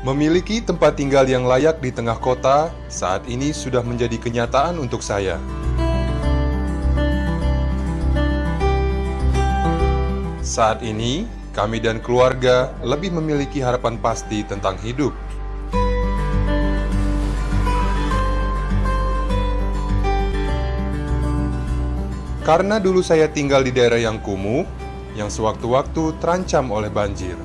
Memiliki tempat tinggal yang layak di tengah kota saat ini sudah menjadi kenyataan untuk saya. Saat ini, kami dan keluarga lebih memiliki harapan pasti tentang hidup. Karena dulu saya tinggal di daerah yang kumuh, yang sewaktu-waktu terancam oleh banjir.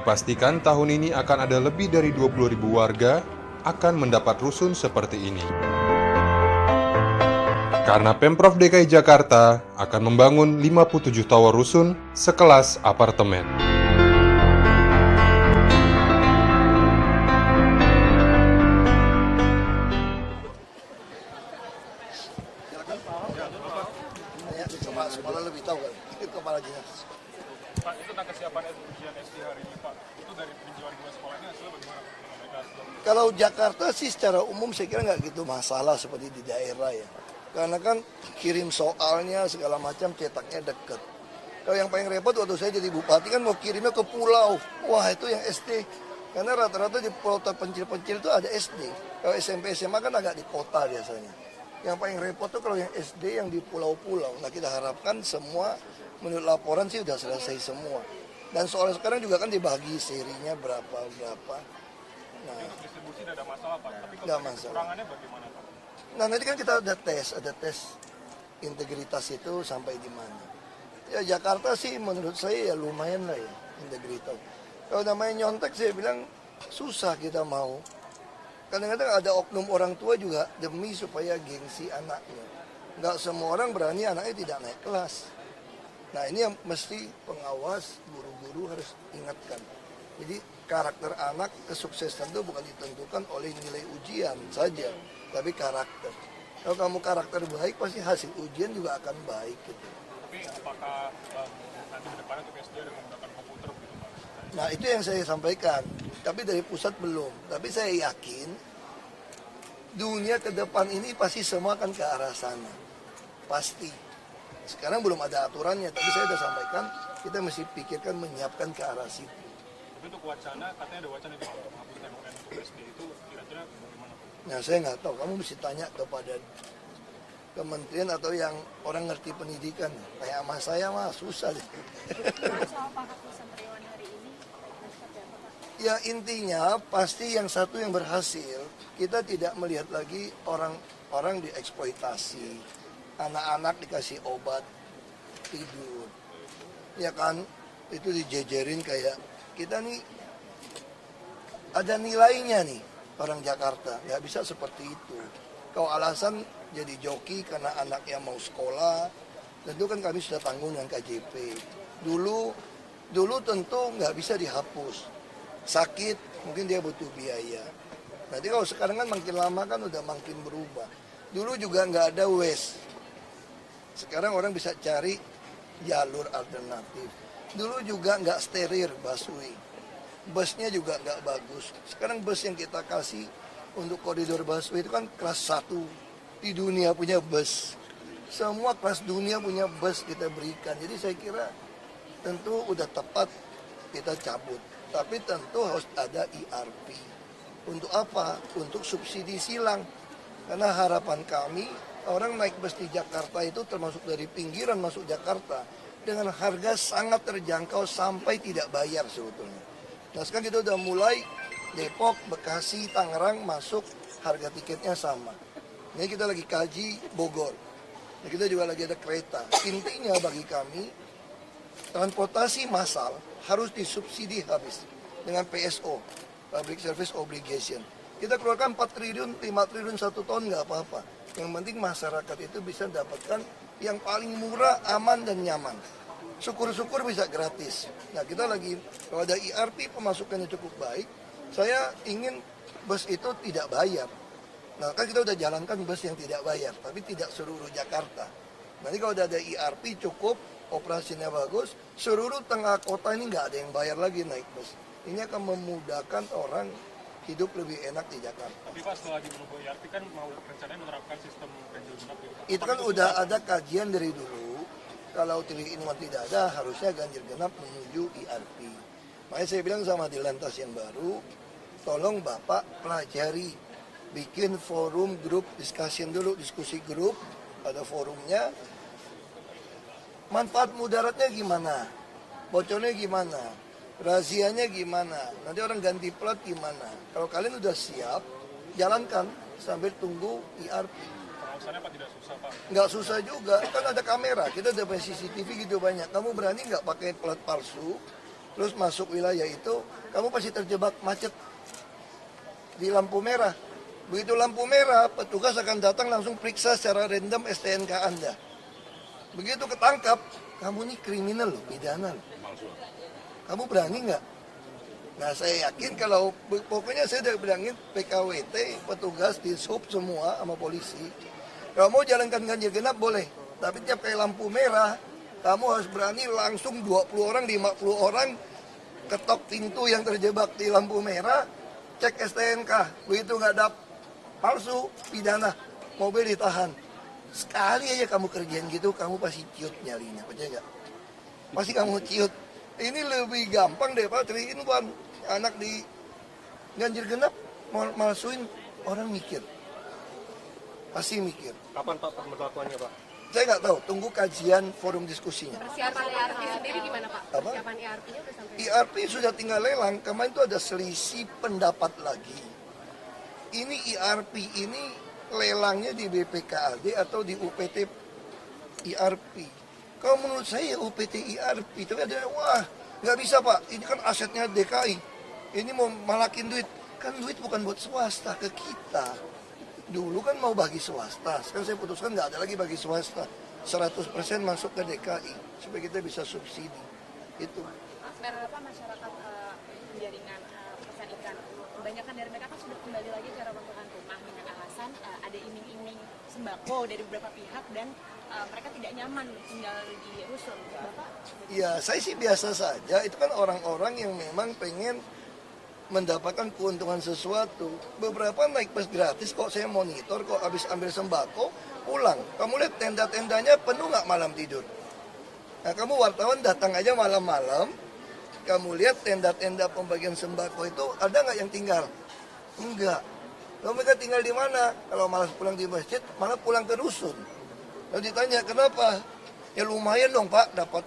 Dipastikan tahun ini akan ada lebih dari 20.000 warga akan mendapat rusun seperti ini. Karena Pemprov DKI Jakarta akan membangun 57 tower rusun sekelas apartemen. Pak sekolah lebih tahu kan, itu kepala dinas. Pak, itu tentang kesiapan ujian SD hari ini, Pak. Itu dari peninjauan dua sekolahnya hasilnya bagaimana? Kalau Jakarta sih secara umum saya kira nggak gitu masalah seperti di daerah ya. Karena kan kirim soalnya segala macam cetaknya deket. Kalau yang paling repot waktu saya jadi bupati kan mau kirimnya ke pulau. Wah itu yang SD. Karena rata-rata di pulau terpencil-pencil itu ada SD. Kalau SMP SMA kan agak di kota biasanya. Yang paling repot tuh kalau yang SD yang di pulau-pulau. Nah kita harapkan semua menurut laporan sih udah selesai semua. Dan soal sekarang juga kan dibagi serinya berapa. Nah, distribusi tidak ada masalah, Pak. Tapi nggak masalah. kekurangannya bagaimana, Pak? Nah nanti kan kita ada tes integritas itu sampai di mana. Ya Jakarta sih menurut saya ya lumayan lah ya integritas. Kalau namanya nyontek saya bilang susah kita mau. Kadang-kadang ada oknum orang tua juga demi supaya gengsi anaknya. Nggak semua orang berani anaknya tidak naik kelas. Nah ini yang mesti pengawas, guru-guru harus ingatkan. Jadi karakter anak kesuksesan itu bukan ditentukan oleh nilai ujian saja, tapi karakter. Kalau kamu karakter baik, pasti hasil ujian juga akan baik. Gitu. Tapi apakah nanti ke depannya untuk SD ada menggunakan komputer begitu, Pak? Nah itu yang saya sampaikan, tapi dari pusat belum. Tapi saya yakin dunia ke depan ini pasti semua akan ke arah sana. Pasti. Sekarang belum ada aturannya, tapi saya sudah sampaikan kita mesti pikirkan menyiapkan ke arah situ. Tapi untuk wacana, katanya ada wacana di menghapuskan UN untuk SD itu kira-kira bagaimana, Pak? Nah saya nggak tahu, kamu mesti tanya kepada kementerian atau yang orang ngerti pendidikan. Kayak sama saya mah susah deh. Soal penghapusan Triwulan hari ini, seperti apa, Pak? Ya intinya pasti yang satu yang berhasil, kita tidak melihat lagi orang dieksploitasi, anak-anak dikasih obat tidur, ya kan itu dijejerin kayak kita nih ada nilainya nih orang Jakarta, nggak bisa seperti itu. Kalau alasan jadi joki karena anak yang mau sekolah, tentu kan kami sudah tanggung dengan KJP. Dulu tentu nggak bisa dihapus. Sakit, mungkin dia butuh biaya. Nanti kalau sekarang kan makin lama kan udah makin berubah. Dulu juga nggak ada WES. Sekarang orang bisa cari jalur alternatif. Dulu juga nggak steril busway. Busnya juga nggak bagus. Sekarang bus yang kita kasih untuk koridor busway itu kan kelas 1 di dunia punya bus. Semua kelas dunia punya bus kita berikan. Jadi saya kira tentu udah tepat kita cabut. Tapi tentu harus ada IRP. Untuk apa? Untuk subsidi silang. Karena harapan kami orang naik bus di Jakarta itu termasuk dari pinggiran masuk Jakarta dengan harga sangat terjangkau sampai tidak bayar sebetulnya. Nah sekarang kita udah mulai Depok, Bekasi, Tangerang masuk harga tiketnya sama. Ini kita lagi kaji Bogor. Nah, kita juga lagi ada kereta. Intinya bagi kami transportasi massal harus disubsidi habis dengan PSO, Public Service Obligation. Kita keluarkan 4 triliun, 5 triliun 1 tahun nggak apa-apa. Yang penting masyarakat itu bisa dapatkan yang paling murah, aman, dan nyaman. Syukur-syukur bisa gratis. Nah kita lagi, kalau ada IRP pemasukannya cukup baik, saya ingin bus itu tidak bayar. Nah kan kita udah jalankan bus yang tidak bayar, tapi tidak seluruh Jakarta. Nanti kalau udah ada IRP cukup, operasinya bagus, seluruh tengah kota ini nggak ada yang bayar lagi naik bus. Ini akan memudahkan orang hidup lebih enak di Jakarta. Tapi Pak, setelah di berubah IRP kan mau rencananya menerapkan sistem ganjil genap gitu Pak. Itu kan udah ada kajian dari dulu. Kalau 3-in-1 tidak ada, harusnya ganjil genap menuju IRP. Makanya saya bilang sama di Lantas yang baru, tolong Bapak pelajari, bikin forum grup discussion dulu, diskusi grup, ada forumnya. Manfaat mudaratnya gimana? Bocornya gimana? Rahasianya gimana? Nanti orang ganti plat gimana? Kalau kalian udah siap, jalankan sambil tunggu IRP. Pengawasannya Pak tidak susah Pak. Nggak susah juga, kan ada kamera, kita udah punya CCTV gitu banyak. Kamu berani nggak pakai plat palsu, terus masuk wilayah itu, kamu pasti terjebak macet di lampu merah. Begitu lampu merah, petugas akan datang langsung periksa secara random STNK Anda. Begitu ketangkap, kamu ini kriminal loh, pidana loh. Kamu berani nggak? Nah saya yakin kalau, pokoknya saya udah bilangin PKWT, petugas di sub semua sama polisi. Kalau mau jalankan ganjil genap boleh, tapi tiap kali lampu merah, kamu harus berani langsung 20 orang, 50 orang, ketok pintu yang terjebak di lampu merah, cek STNK. Begitu nggak ada palsu, pidana, mobil ditahan. Sekali aja kamu kerjaan gitu, kamu pasti ciut nyalinya, percaya nggak? Pasti kamu ciut. Ini lebih gampang deh Pak, 3-in-1. Anak di ganjil genap, malsuin, orang mikir. Pasti mikir. Kapan Pak pemberlakuannya Pak? Saya nggak tahu, tunggu kajian forum diskusinya. Persiapan IRP sendiri gimana Pak? Apa? Persiapan IRP-nya udah sampai? IRP sudah tinggal lelang, kemarin itu ada selisih pendapat lagi. Ini IRP ini lelangnya di BPKAD atau di UPT IRP. Kalau menurut saya UPT IRP, tapi ada, wah nggak bisa Pak, ini kan asetnya DKI. Ini mau malakin duit, kan duit bukan buat swasta, ke kita. Dulu kan mau bagi swasta, sekarang saya putuskan nggak ada lagi bagi swasta. 100% masuk ke DKI, supaya kita bisa subsidi. Itu. Berapa masyarakat jaringan pesan ikan, kebanyakan dari mereka kan sudah kembali lagi ke reruntuhan rumah dengan alasan ada iming-iming sembako dari beberapa pihak dan mereka tidak nyaman tinggal di rusun. Bapak? Ya, saya sih biasa saja. Itu kan orang-orang yang memang pengen mendapatkan keuntungan sesuatu. Beberapa naik bus gratis, kok saya monitor, kok habis ambil sembako, pulang. Kamu lihat tenda-tendanya penuh nggak malam tidur? Nah, kamu wartawan datang aja malam-malam, kamu lihat tenda-tenda pembagian sembako itu ada nggak yang tinggal? Enggak. Lalu mereka tinggal di mana? Kalau malas pulang di masjid, malah pulang ke rusun. Lalu ditanya, kenapa? Ya lumayan dong Pak, dapat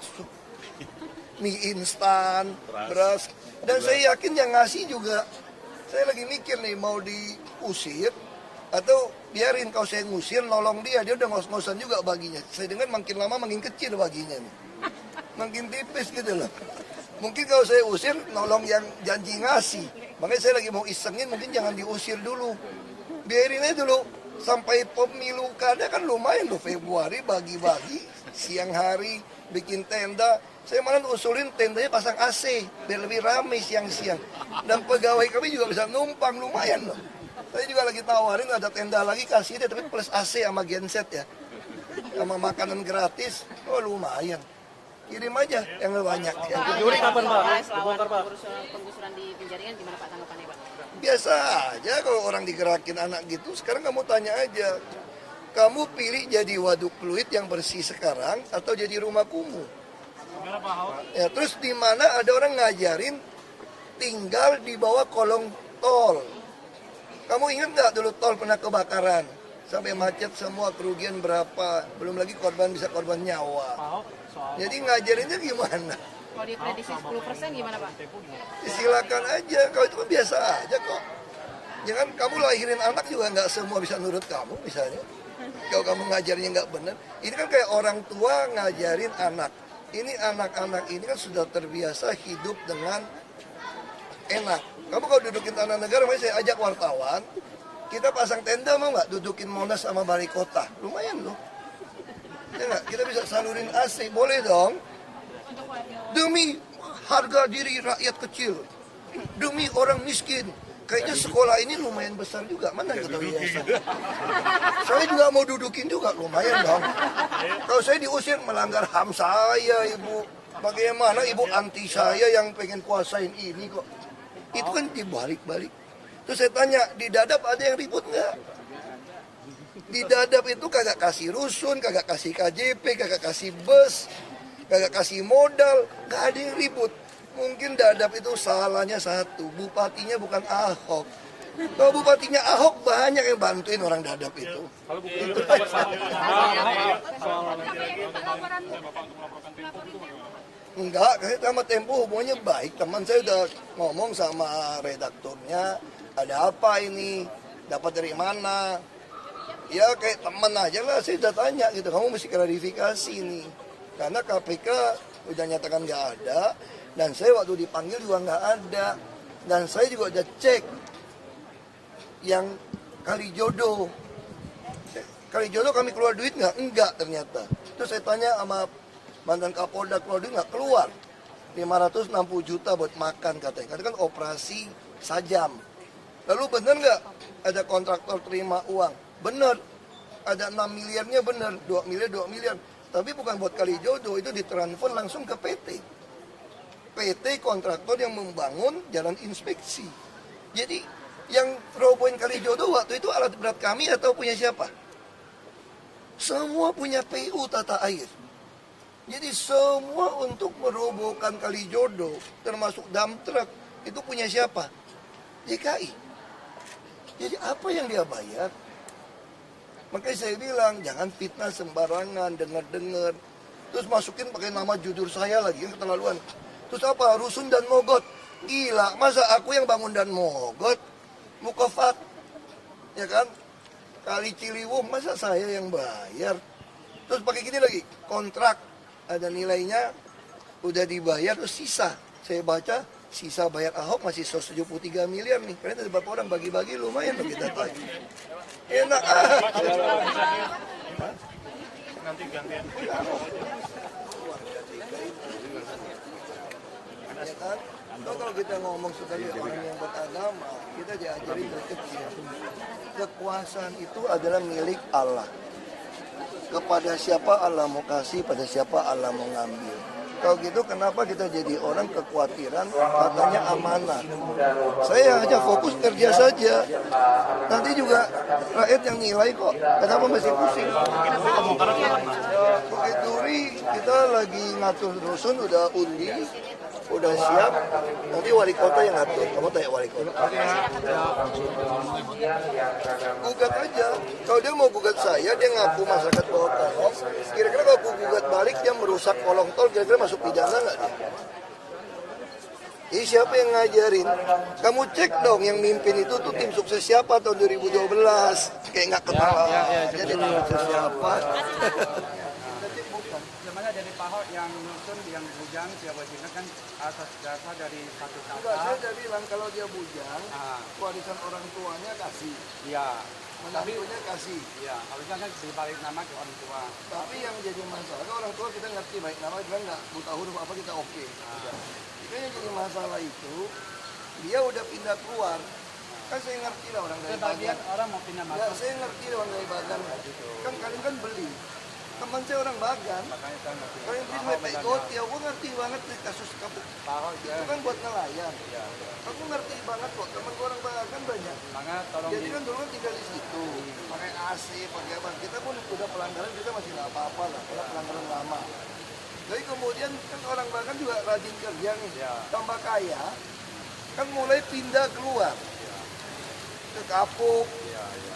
mie instan, beras. Dan saya yakin yang ngasih juga, saya lagi mikir nih, mau diusir, atau biarin kalau saya ngusir, nolong dia udah ngos-ngosan juga baginya. Saya dengar makin lama makin kecil baginya nih. Makin tipis gitu loh. Mungkin kalau saya usir, nolong yang janji ngasih. Makanya saya lagi mau isengin, mungkin jangan diusir dulu. Biarin aja dulu. Sampai pemilu kada kan lumayan loh, Februari bagi-bagi, siang hari bikin tenda. Saya malah usulin tendanya pasang AC, biar lebih ramai siang-siang. Dan pegawai kami juga bisa numpang, lumayan loh. Saya juga lagi tawarin ada tenda lagi, kasih dia tapi plus AC sama genset ya. Sama makanan gratis, oh lumayan. Kirim aja yang banyak. Juri kapan Pak? Dibongkar Pak? Penggusuran di penjaringan gimana Pak tanggapannya Pak? Biasa aja kalau orang digerakin anak gitu. Sekarang kamu tanya aja, kamu pilih jadi waduk fluid yang bersih sekarang atau jadi rumah kumuh? Ya, terus di mana ada orang ngajarin tinggal di bawah kolong tol. Kamu ingat nggak dulu tol pernah kebakaran? Sampai macet semua, kerugian berapa? Belum lagi korban, bisa korban nyawa. Jadi ngajarinnya gimana? Kalau diprediksi 10% gimana Pak? Silakan aja, kalau itu kan biasa aja kok. Jangan kamu lahirin anak juga nggak semua bisa nurut kamu misalnya. Kalau kamu ngajarnya nggak benar, ini kan kayak orang tua ngajarin anak. Ini anak-anak ini kan sudah terbiasa hidup dengan enak. Kamu kalau dudukin tanah negara, saya ajak wartawan, kita pasang tenda mau nggak dudukin Monas sama Balai Kota? Lumayan loh. Ya nggak? Kita bisa salurin AC, boleh dong. Demi harga diri rakyat kecil, demi orang miskin. Kayaknya sekolah ini lumayan besar juga. Mana kita yayasan? Saya juga mau dudukin juga, lumayan dong. Kalau saya diusir melanggar HAM saya, Ibu. Bagaimana Ibu anti saya yang pengen kuasain ini kok? Itu kan dibalik-balik. Terus saya tanya, di Dadap ada yang ribut nggak? Di Dadap itu kagak kasih rusun, kagak kasih KJP, kagak kasih bus, kagak kasih modal, nggak ada yang ribut. Mungkin Dadap itu salahnya satu, bupatinya bukan Ahok. Kalau bupatinya Ahok banyak yang bantuin orang Dadap itu. Kalau buku itu Enggak, saya sama Tempo hubungannya baik. Teman saya udah ngomong sama redakturnya, ada apa ini, dapat dari mana. Ya kayak teman aja lah, saya udah tanya gitu, kamu mesti klarifikasi nih. Karena KPK udah nyatakan nggak ada, dan saya waktu dipanggil juga nggak ada. Dan saya juga udah cek yang Kalijodo. Kalijodo kami keluar duit nggak? Enggak ternyata. Terus saya tanya sama mantan Kapolda, keluar duit nggak? Keluar. 560 juta buat makan katanya. Karena kan operasi sajam. Lalu benar nggak ada kontraktor terima uang? Benar. Ada 6 miliarnya benar. 2 miliar, 2 miliar. Tapi bukan buat Kalijodo, itu ditransfer langsung ke PT. PT kontraktor yang membangun jalan inspeksi. Jadi yang robohin Kalijodo waktu itu alat berat kami atau punya siapa? Semua punya PU tata air. Jadi semua untuk merobohkan Kalijodo, termasuk dump truck, itu punya siapa? DKI. Jadi apa yang dia bayar? Makanya saya bilang, jangan fitnah sembarangan, dengar-dengar. Terus masukin pakai nama jujur saya lagi, yang keterlaluan. Terus apa? Rusun dan Mogot. Gila, masa aku yang bangun dan Mogot? Mukofat, ya kan? Kali Ciliwung, masa saya yang bayar? Terus pakai gini lagi, kontrak ada nilainya, udah dibayar, terus sisa. Saya baca, sisa bayar Ahok masih 173 miliar nih. Karena ada beberapa orang bagi-bagi lumayan loh kita tahu. Enak nanti gantian. Ya kan? Kalau kita ngomong sebagai orang yang beragama, kita diajari dari kecil. Kekuasaan itu adalah milik Allah. Kepada siapa Allah mau kasih, pada siapa Allah mau ngambil. Kalau gitu kenapa kita jadi orang kekhawatiran katanya amanah. Saya aja fokus kerja saja. Nanti juga rakyat yang nilai kok. Kenapa masih pusing? Bukit Duri kita lagi ngatur rusun, udah undi, udah siap. Nanti wali kota yang ngatur. Kamu tanya wali kota. Gugat aja. Kalau dia mau gugat saya, dia ngaku masyarakat bawah tanah. Kira-kira kalau aku gugat balik, dia merusak kolong tol, kira-kira masuk pidana nggak dia? Jadi siapa yang ngajarin? Kamu cek dong yang mimpin itu tuh tim sukses siapa tahun 2012. Kayak nggak kenal. Jadi tim sukses siapa? Sebenarnya dari Pak Ahok yang nyusun, yang bujang, siapa sih kan asas dasar dari satu Enggak, kata. saya udah bilang kalau dia bujang, warisan orang tuanya kasih. Iya. Menantunya kasih. Iya, harusnya kan dibalik nama ke orang tua. Tapi yang jadi masalah, orang tua kita ngerti baik nama, kita nggak buta huruf apa kita oke. Jadi yang jadi masalah itu, dia udah pindah keluar. Kan saya ngerti lah orang dari Sebagian Bagan. orang mau pindah Ya, masuk. saya ngerti lah orang dari Bagan. Kan kalian kan beli. Teman saya orang Bagan. Makanya saya ngerti. Kalian beli sama Pak Ikut, ya gue ngerti banget di kasus kapuk. Pak Ahok Itu kan buat nelayan. ya. Aku ngerti banget kok, teman gue orang Bagan banyak. Makanya tolong Jadi kan dulu kan tinggal di situ, pakai AC, pakai apa. Kita pun udah pelanggaran, kita masih nggak apa-apa lah, karena pelanggaran lama. Jadi kemudian kan orang Bagan juga rajin kerja nih, tambah kaya, kan mulai pindah keluar ke Kapuk,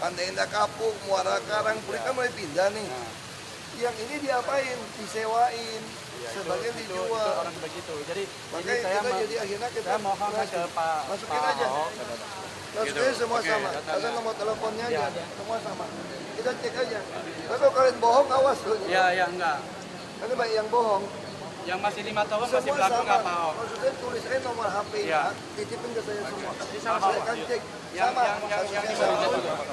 Pantai Indah Kapuk, Muara Karang, Purit kan mulai pindah nih. Yang ini diapain? Disewain, sebagian itu dijual. orang begitu. Jadi Makanya saya kita jadi akhirnya kita saya mohon ke Pak masukin Pak aja. Ahok. Masukin semua sama, ada nomor teleponnya aja, semua sama. Kita cek aja. Kalau kalian bohong, awas loh. Ya enggak. Nanti banyak yang bohong. Yang masih 5 tahun masih Semua berlaku sama. nggak Pak Ahok? Maksudnya tulis aja nomor HP, Iya. titipin ke saya semua. Sama. Saya akan cek. Sama. Yang Kasusnya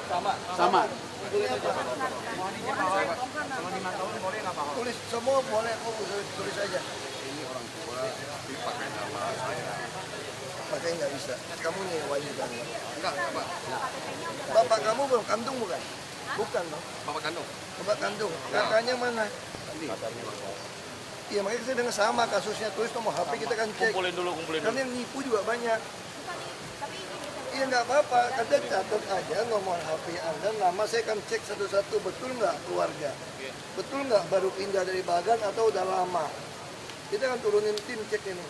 sama. Sama. Ini apa? Kalau 5 tahun boleh nggak Pak Ahok? Tulis semua boleh, aku tulis aja. Makanya nggak bisa. Kamu nyewain juga. Enggak, Bapak. Bapak kamu belum kandung bukan? Bukan dong. Bapak kandung. Bapak kandung. Kakaknya mana? Iya, makanya saya dengar sama kasusnya. Tulis nomor HP kita kan cek. Kumpulin dulu. Kan yang nipu juga banyak. Ya nggak apa-apa, Anda catat aja nomor HP Anda, nama saya akan cek satu-satu, betul nggak keluarga? Betul nggak baru pindah dari Bagan atau udah lama? Kita akan turunin tim cek ini.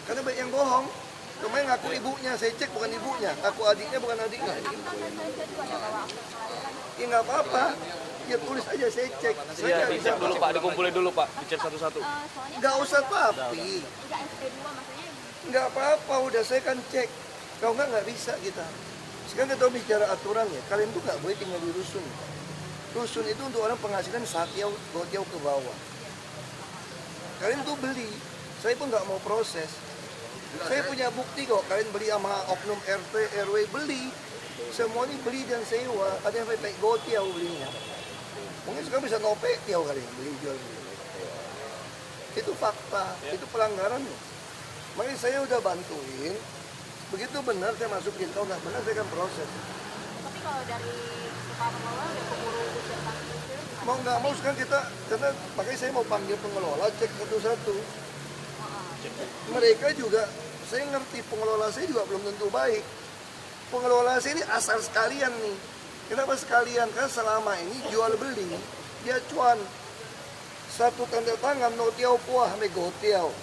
Karena banyak yang bohong. Kemarin ngaku ibunya, saya cek bukan ibunya. Ngaku adiknya bukan adiknya. Ya nggak apa-apa. Ya tulis aja, saya cek. Saya nggak bisa Dicek dulu Pak, dikumpulin dulu Pak, dicek satu-satu. nggak usah papi. Nggak apa-apa, udah saya kan cek. Kalau nggak bisa kita. Sekarang kita bicara aturan ya. Kalian tuh nggak boleh tinggal di rusun. Rusun itu untuk orang penghasilan satiau, gotiau ke bawah. Kalian tuh beli. Saya pun nggak mau proses. Saya punya bukti kok. Kalian beli sama oknum RT, RW, beli. Semuanya beli dan sewa. Ada yang pakai gotiau belinya. Mungkin sekarang bisa nopek tiau kali beli jual beli. Itu fakta, itu pelanggaran. Makanya saya udah bantuin. Begitu benar saya masukin, kalau nggak benar saya akan proses. Tapi kalau dari kepala pengelola udah keburu usir tangki Mau nggak mau sekarang kita, karena makanya saya mau panggil pengelola, cek satu-satu. Mereka juga, saya ngerti pengelola saya juga belum tentu baik. Pengelola saya ini asal sekalian nih. Kenapa sekalian? Karena selama ini jual beli, dia cuan. Satu tanda tangan, no tiao puah, me go tiao.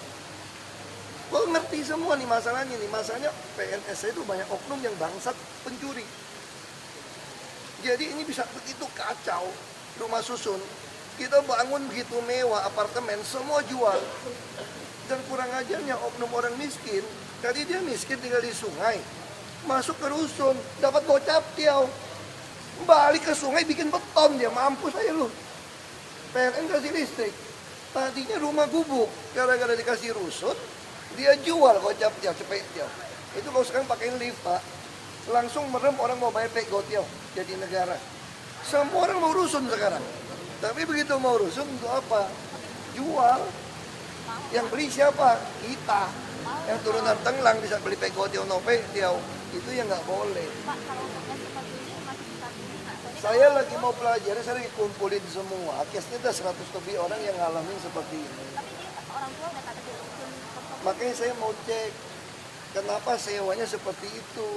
Gue ngerti semua nih masalahnya nih. Masalahnya PNS saya itu banyak oknum yang bangsat pencuri. Jadi ini bisa begitu kacau. Rumah susun, kita bangun begitu mewah, apartemen, semua jual. Dan kurang ajarnya oknum orang miskin, tadi dia miskin tinggal di sungai, masuk ke rusun, dapat gocap tiau. Balik ke sungai bikin beton dia, mampus aja lu. PLN kasih listrik. Tadinya rumah gubuk, gara-gara dikasih rusun, dia jual gocap tiau, cepet tiau. Itu kalau sekarang pakai lift Pak, langsung merem orang mau bayar pek gotiau, jadi negara. Semua orang mau rusun sekarang. Tapi begitu mau rusun untuk apa? Jual. Yang beli siapa? Kita. Yang turunan tenglang bisa beli pek gotiau, nope tiau. Itu yang nggak boleh. Pak, kalau untuk yang seperti ini masih bisa pilih nggak? Saya lagi mau pelajari, saya lagi kumpulin semua. Case-nya ada 100 lebih orang yang ngalamin seperti ini. Tapi ini orang tua nggak kata di rusun tertentu. Makanya saya mau cek kenapa sewanya seperti itu.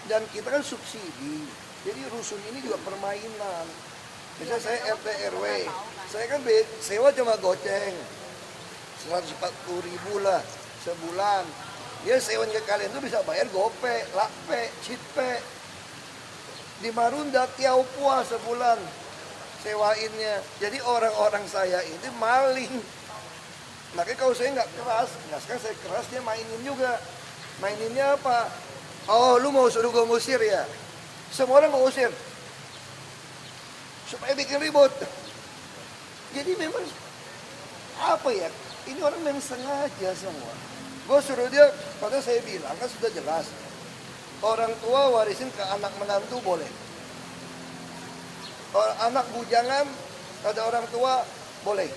Dan kita kan subsidi. Jadi rusun ini juga permainan. Misalnya saya RT RW, saya kan sewa cuma goceng 140.000 lah sebulan. Dia sewa ke kalian tuh bisa bayar gope, lakpe, citpe. Di Marunda tiau puas sebulan sewainnya. Jadi orang-orang saya ini maling. Makanya kalau saya nggak keras, nah sekarang saya keras dia mainin juga. Maininnya apa? Oh lu mau suruh gue ngusir ya? Semua orang mau usir. Supaya bikin ribut. Jadi memang apa ya? Ini orang memang sengaja semua. Gue suruh dia, padahal saya bilang kan sudah jelas. Orang tua warisin ke anak menantu boleh. Anak bujangan ada orang tua boleh.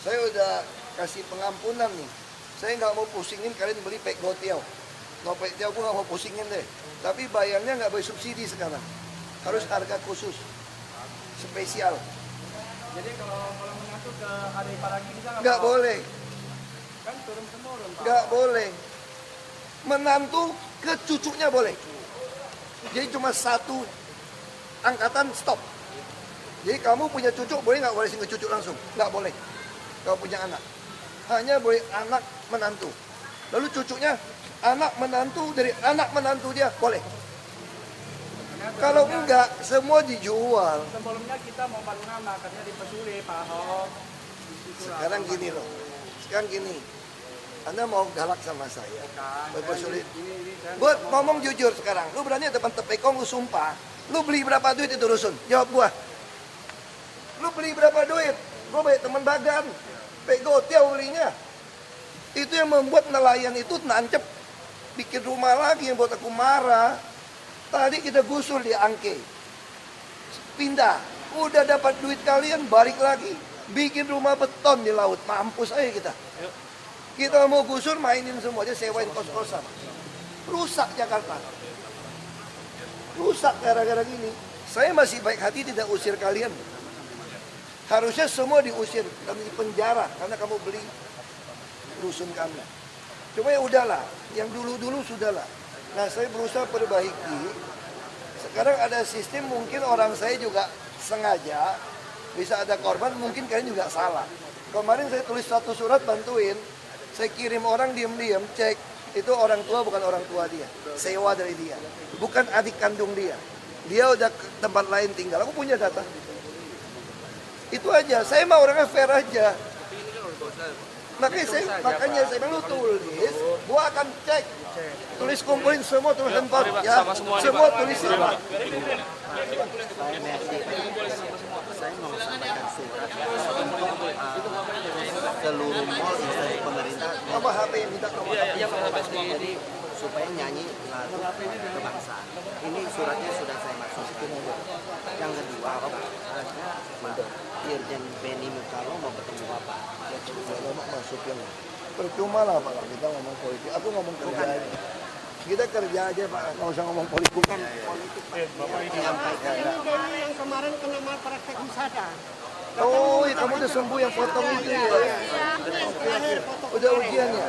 Saya udah kasih pengampunan nih. Saya nggak mau pusingin kalian beli pek gotiau. No pek tiau gue nggak mau pusingin deh. Tapi bayarnya nggak boleh subsidi sekarang. Harus harga khusus. Spesial. Jadi kalau mengatur ke hari pagi bisa Nggak boleh. Kan turun temurun Pak. Nggak boleh. Menantu ke cucunya boleh. Jadi cuma satu angkatan stop. Jadi kamu punya cucu boleh nggak warisin ke cucu langsung? Nggak boleh. Kalau punya anak. Hanya boleh anak menantu. Lalu cucunya anak menantu dari anak menantu dia boleh. Kalau enggak semua dijual. Sebelumnya kita mau bangun nama, katanya dipersuri Pak Ahok. Sekarang gini loh. Sekarang gini. Anda mau galak sama saya. Berpersulit. Buat ngomong jujur sekarang. Lu berani depan tepekong lu sumpah. Lu beli berapa duit itu rusun? Jawab gua. Lu beli berapa duit? Gua banyak teman Bagan. Pegotiau belinya. Itu yang membuat nelayan itu nancep. Bikin rumah lagi yang buat aku marah. Tadi kita gusur di Angke. Pindah. Udah dapat duit kalian balik lagi. Bikin rumah beton di laut. Mampus aja kita. Kita mau gusur mainin semua. Dia sewain kos-kosan. Rusak Jakarta. Rusak gara-gara gini. Saya masih baik hati tidak usir kalian. Harusnya semua diusir. Kami di penjara. Karena kamu beli rusun kami. Cuma ya udahlah. Yang dulu-dulu sudahlah. Nah, saya berusaha perbaiki. Sekarang ada sistem mungkin orang saya juga sengaja, bisa ada korban, mungkin kalian juga salah. Kemarin saya tulis satu surat bantuin, saya kirim orang diam-diam cek, itu orang tua bukan orang tua dia, sewa dari dia, bukan adik kandung dia. Dia udah ke tempat lain tinggal, aku punya data. Itu aja, saya mah orangnya fair aja. Makanya saya bilang lu tulis, gua akan cek. Tulis kumpulin semua tulis tempat ya. Semua tulis sama. Saya mau sampaikan surat untuk seluruh mall instansi pemerintah. Apa HP minta nomor. Jadi supaya nyanyi lagu kebangsaan. Ini suratnya sudah saya masukkan. Yang kedua, Irjen Benny Mukalo mau ketemu Bapak. Dia terus Masukin. Percuma lah Pak, kita ngomong politik. Aku ngomong kerja aja. Kita kerja aja Pak, nggak usah ngomong politik. Bukan politik Pak. menyampaikan. Ini yang kemarin kena malpraktek husada. Oh, kamu udah sembuh yang potong itu ya? Udah ujian ya?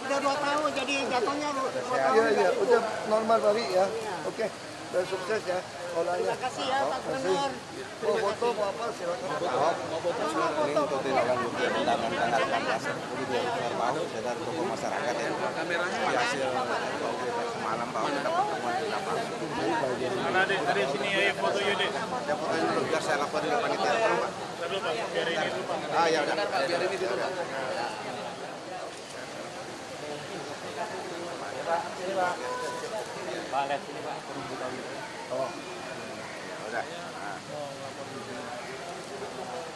Udah 2 tahun jadi jatuhnya 2 tahun. Iya, udah normal Pak ya? Oke, udah sukses ya. Olahnya. Terima kasih ya Pak Gubernur. Mau foto mau apa silakan. Untuk tindakan bukti undangan tanggal 18 jadi biar tahu sadar tokoh masyarakat ya. Kameranya hasil semalam bahwa kita pertemuan di lapangan. Mana deh, dari sini ya foto ya deh. Ya fotonya dulu biar saya lapor di panitia dulu Pak. Dulu Pak, biar ini dulu Pak. Ah ya udah. Biar ini dulu. Pak, lihat sini Pak. Oh. Udah.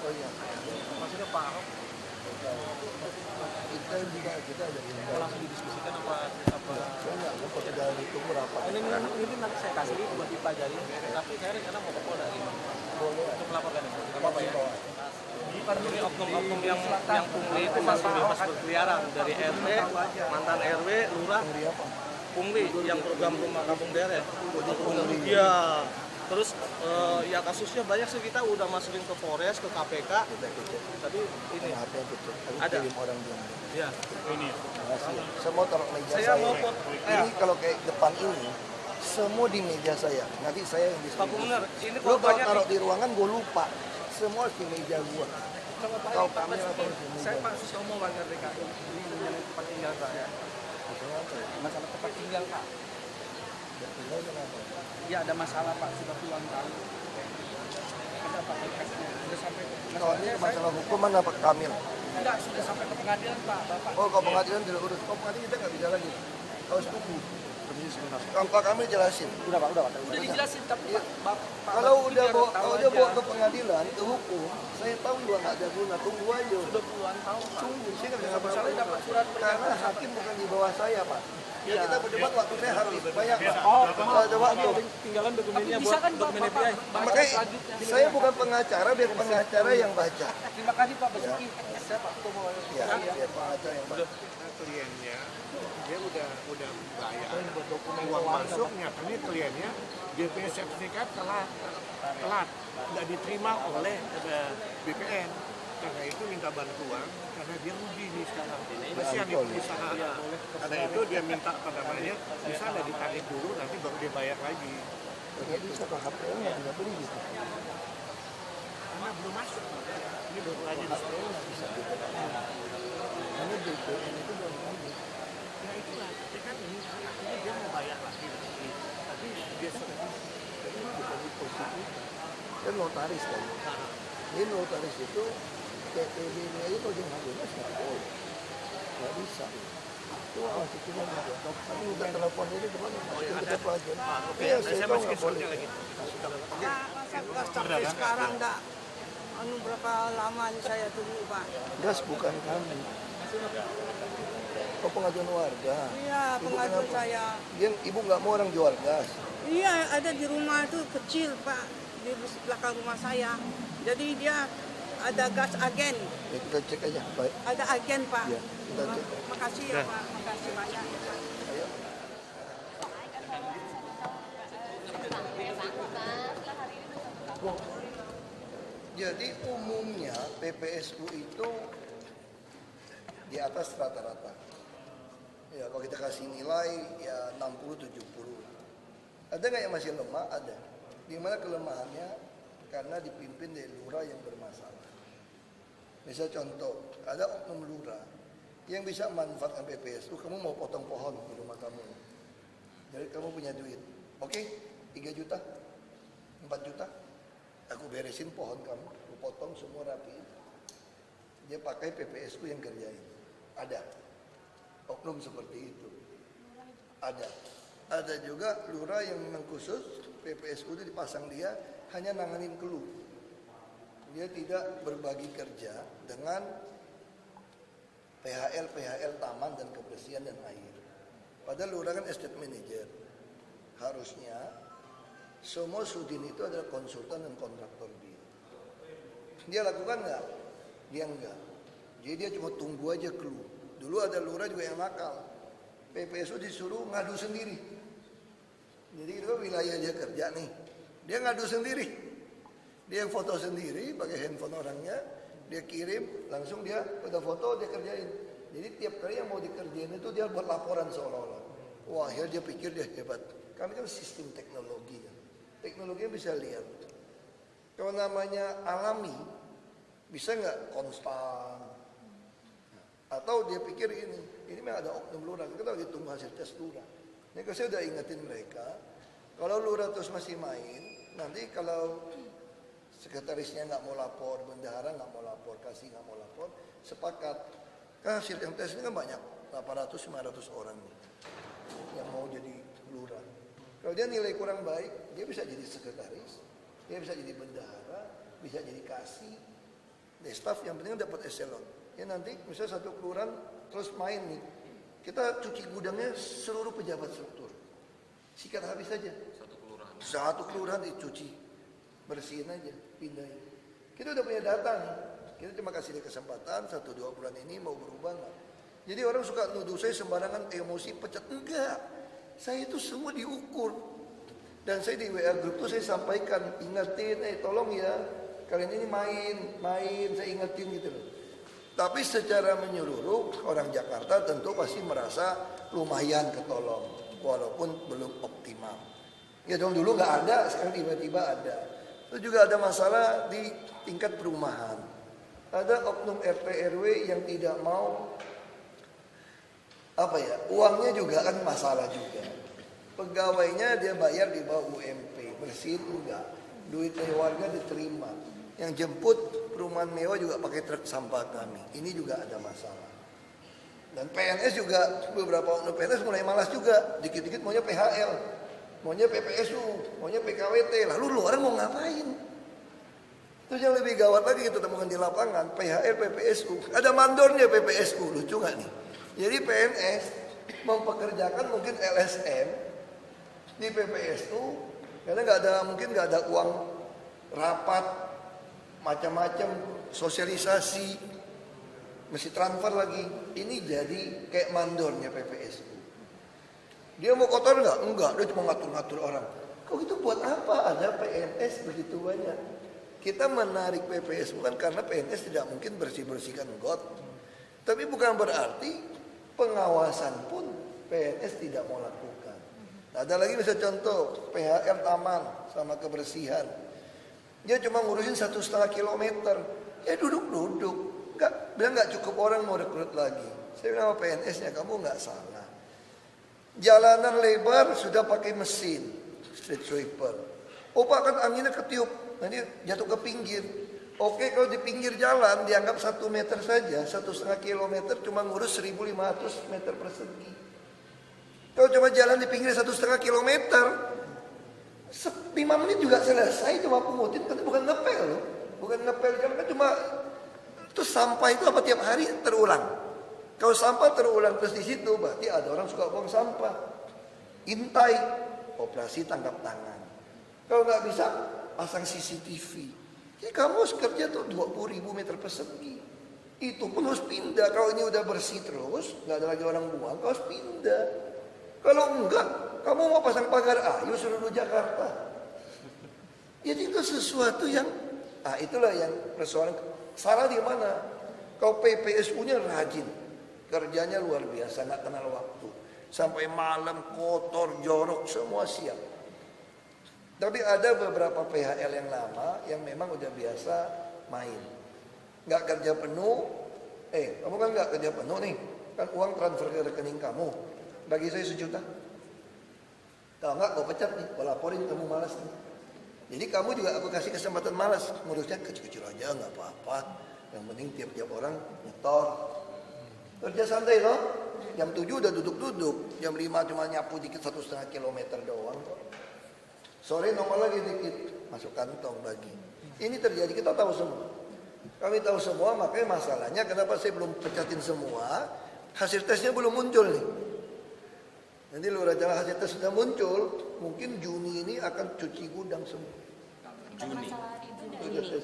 Oh iya. Maksudnya Pak Ahok Kita juga ada mau langsung didiskusikan apa? Saya nggak mau tinggal ditunggu rapat. Ini nanti saya kasih buat dipelajari. Tapi saya rencana mau ke Polda ini. Untuk melaporkan itu. Nggak apa-apa ya? Ini oknum-oknum yang pungli itu masih bebas berkeliaran dari RT, mantan RW, lurah, pungli yang program rumah kampung deret. Iya. Terus ya kasusnya banyak sih, kita udah masukin ke Polres, ke KPK. Tapi ini ada orang bilang. ya ini. Semua taruh meja Saya saya. mau foto. Ini kalau kayak depan ini, semua di meja saya. Nanti saya yang Pak diskusi. Gubernur, ini Lu kalau korbannya taruh di ruangan gue lupa. Semua di meja gua. Coba Pak, Kau ini Pak kamera Basuki. atau di meja? Saya Pak Susomo warga DKI. Ini mengenai tempat tinggal saya. Masalah tempat tinggal Pak. Ya ada masalah Pak, sudah puluhan tahun. Ada Pak, sudah sampai Soalnya masalah hukum mana Pak Kamil? enggak, sudah sampai ke pengadilan Pak, Bapak. Oh, kalau pengadilan tidak urus. Kalau pengadilan kita nggak bisa lagi. Kalau setuju. Kalau Pak Kamil jelasin. Udah Pak, udah dijelasin tapi Pak. Kalau udah bawa ke pengadilan, ke hukum, saya tahu juga nggak ada guna. Tunggu aja. Sudah puluhan tahun Pak. Tunggu, saya nggak bisa Saya dapat surat karena hakim bukan di bawah saya Pak. Ya, kita berdebat waktu saya habis banyak Pak. Oh, Ada waktu. tinggalan dokumennya buat dokumen API. Makanya saya bukan pengacara, biar pengacara yang baca. Terima kasih Pak Basuki. Saya Pak Tomo. Ya, biar pengacara yang baca. Kliennya dia udah bayar uang masuknya, ini kliennya DP sertifikat telat nggak diterima oleh BPN, karena itu minta bantuan karena dia rugi nih sekarang, kasihan nih perusahaan. Karena itu dia minta apa namanya, bisa nggak ditarik dulu, nanti baru dia bayar lagi. Nggak bisa Pak, HPL nggak bisa beli gitu. Karena belum masuk, ini baru aja bisa. Karena BPN itu belum lagi. Ya itulah, ya kan ini artinya dia mau bayar lagi, tapi dia sudah Kan notaris kan. Ini notaris itu PTB-nya itu kalau dia nggak lunas nggak bisa. Itu masih cuma tapi minta telepon ini gimana? Kita pelajari. Iya, saya tahu nggak boleh. Sampai sekarang enggak berapa lama saya tunggu Pak. Gas bukan kami. Oh, pengajuan warga. Iya, pengajuan saya. Ibu nggak mau orang jual gas. Iya, ada di rumah itu kecil Pak, di belakang rumah saya. Jadi dia ada gas agen. Ya, kita cek aja. Baik. Ada agen Pak. Ya, kita cek. Makasih ya Pak, makasih banyak. Ayo. Jadi umumnya PPSU itu di atas rata-rata. Ya kalau kita kasih nilai ya 60-70. Ada nggak yang masih lemah? Ada. Di mana kelemahannya? Karena dipimpin dari lurah yang bermasalah. Misal contoh, ada oknum lurah yang bisa manfaatkan PPSU. Kamu mau potong pohon di rumah kamu, jadi kamu punya duit, oke, 3 juta, 4 juta, aku beresin pohon kamu, aku potong semua rapi. Dia pakai PPSU yang kerjain. Ada oknum seperti itu. Ada juga lurah yang memang khusus PPSU itu dipasang dia hanya nanganin keluh. Dia tidak berbagi kerja dengan PHL taman dan kebersihan dan air. Padahal lurah kan estate manager. Harusnya semua sudin itu adalah konsultan dan kontraktor dia. Dia lakukan nggak? Dia enggak. Jadi dia cuma tunggu aja keluh. Dulu ada lurah juga yang nakal. PPSU disuruh ngadu sendiri. Jadi itu wilayah dia kerja nih. Dia ngadu sendiri. Dia foto sendiri pakai handphone orangnya. Dia kirim, langsung dia udah foto, dia kerjain. Jadi tiap kali yang mau dikerjain itu dia buat laporan seolah-olah. Wah, akhirnya dia pikir dia hebat. Kami kan sistem teknologi. Teknologinya bisa lihat. Kalau namanya alami, bisa nggak konstan? Atau dia pikir ini memang ada oknum lurah. Kita lagi tunggu hasil tes lurah. Ini saya udah ingetin mereka, kalau lurah terus masih main, nanti kalau sekretarisnya nggak mau lapor, bendahara nggak mau lapor, kasih nggak mau lapor, sepakat. Kan hasil yang tes ini kan banyak, 800-500 orang nih, yang mau jadi lurah. Kalau dia nilai kurang baik, dia bisa jadi sekretaris, dia bisa jadi bendahara, bisa jadi kasih, deh staff yang penting dapat eselon. Ya nanti misalnya satu kelurahan terus main nih, kita cuci gudangnya seluruh pejabat struktur, sikat habis saja. Satu kelurahan dicuci, bersihin aja, pindahin. Kita udah punya data nih, kita cuma kasih dia kesempatan 1-2 bulan ini mau berubah nggak? Jadi orang suka nuduh saya sembarangan emosi pecat, enggak. Saya itu semua diukur. Dan saya di WA grup tuh saya sampaikan, ingetin, tolong ya, kalian ini main, saya ingetin gitu loh. Tapi secara menyeluruh orang Jakarta tentu pasti merasa lumayan ketolong, walaupun belum optimal. Ya dong dulu nggak ada, sekarang tiba-tiba ada. Itu juga ada masalah di tingkat perumahan. Ada oknum RT RW yang tidak mau uangnya juga kan masalah juga. Pegawainya dia bayar di bawah UMP, bersihin enggak, duit dari warga diterima. Yang jemput perumahan mewah juga pakai truk sampah kami. Ini juga ada masalah. Dan PNS juga, beberapa oknum PNS mulai malas juga. Dikit-dikit maunya PHL, maunya PPSU, maunya PKWT. Lalu lu orang mau ngapain? Terus yang lebih gawat lagi kita temukan di lapangan, PHL, PPSU. Ada mandornya PPSU, lucu gak nih? Jadi PNS mempekerjakan mungkin LSM di PPSU karena mungkin nggak ada uang rapat, macam-macam sosialisasi, mesti transfer lagi. Ini jadi kayak mandornya PPSU. Dia mau kotor nggak? Enggak, dia cuma ngatur-ngatur orang. Kok itu buat apa? Ada PNS begitu banyak. Kita menarik PPSU kan karena PNS tidak mungkin bersih-bersihkan got. Tapi bukan berarti pengawasan pun PNS tidak mau lakukan. Nah, ada lagi misalnya contoh PHL taman sama kebersihan. Dia cuma ngurusin 1,5 kilometer. Ya duduk-duduk. Bilang nggak cukup orang mau rekrut lagi. Saya bilang sama PNS-nya, kamu nggak salah. Jalanan lebar sudah pakai mesin street sweeper. Oh Pak, kan anginnya ketiup, nanti jatuh ke pinggir. Oke, kalau di pinggir jalan dianggap 1 meter saja, 1,5 kilometer cuma ngurus 1.500 meter persegi. Kalau cuma jalan di pinggir 1,5 kilometer, 5 menit juga selesai, cuma pungutin, kan bukan ngepel loh. Bukan ngepel, kan cuma itu sampah itu apa tiap hari terulang. Kalau sampah terulang terus di situ, berarti ada orang suka buang sampah. Intai, operasi tangkap tangan. Kalau nggak bisa, pasang CCTV. Jadi kamu harus kerja tuh 20.000 meter persegi. Itu pun harus pindah. Kalau ini udah bersih terus, nggak ada lagi orang buang, kau harus pindah. Kalau enggak, kamu mau pasang pagar ayu seluruh Jakarta. Jadi itu sesuatu yang, itulah yang persoalan. Salah di mana? Kau PPSU-nya rajin. Kerjanya luar biasa, nggak kenal waktu. Sampai malam kotor, jorok, semua siap. Tapi ada beberapa PHL yang lama yang memang udah biasa main. Nggak kerja penuh, kamu kan nggak kerja penuh nih. Kan uang transfer ke rekening kamu. Bagi saya 1 juta. Kalau nggak, kau pecat nih, kau laporin kamu malas nih. Jadi kamu juga aku kasih kesempatan malas. Ngurusnya kecil-kecil aja, nggak apa-apa. Yang penting tiap-tiap orang nyetor. Kerja santai loh. Jam 7 udah duduk-duduk. Jam 5 cuma nyapu dikit 1,5 kilometer doang kok. Sore nongol lagi dikit. Masuk kantong bagi. Ini terjadi, kita tahu semua. Kami tahu semua, makanya masalahnya kenapa saya belum pecatin semua. Hasil tesnya belum muncul nih. Nanti lurah jalan hasil tes sudah muncul. Mungkin Juni ini akan cuci gudang semua. Juni. Masalah itu